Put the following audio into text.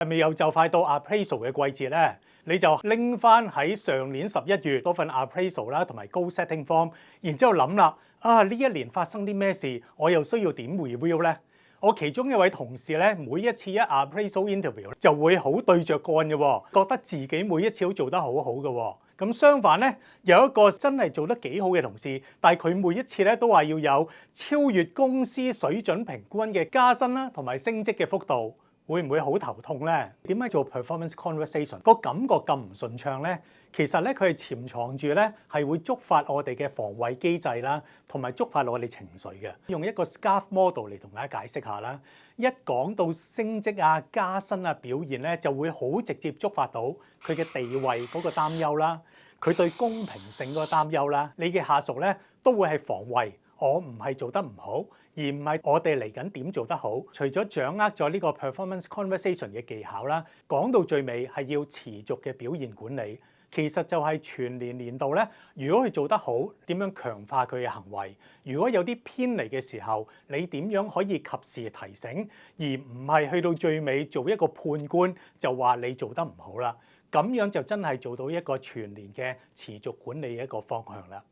係咪又就快到 appraisal 嘅季節咧？你就拎翻喺上年11月嗰份 appraisal 啦，同埋 goal setting form，然之後諗啦，呢一年發生啲咩事，我又需要點 review 咧？我其中一位同事咧，每一次一 appraisal interview 就會好對着幹嘅喎，覺得自己每一次都做得好好嘅喎。咁相反咧，有一個真係做得幾好嘅同事，但係佢每一次咧都話要有超越公司水準平均嘅加薪啦，同埋升職嘅幅度。會唔會好頭痛咧？點解做 performance conversation 個感覺咁唔順暢咧？其實咧佢係潛藏住咧係會觸發我哋嘅防衛機制啦，同埋觸發我哋情緒嘅。用一個 SCARF model 嚟同大家解釋下啦。一講到升職啊、加薪啊表現咧，就會好直接觸發到佢嘅地位嗰個擔憂啦，佢對公平性嗰個擔憂啦。你嘅下屬咧都會係防衛，我唔係做得唔好，而唔係我哋嚟緊點做得好。除咗掌握咗呢個 performance conversation 嘅技巧啦，講到最尾係要持續嘅表現管理。其實就係全年度咧，如果佢做得好，點樣強化佢嘅行為？如果有啲偏離嘅時候，你點樣可以及時提醒，而唔係去到最尾做一個判官，就話你做得唔好啦。咁樣就真係做到一個全年嘅持續管理嘅一個方向啦。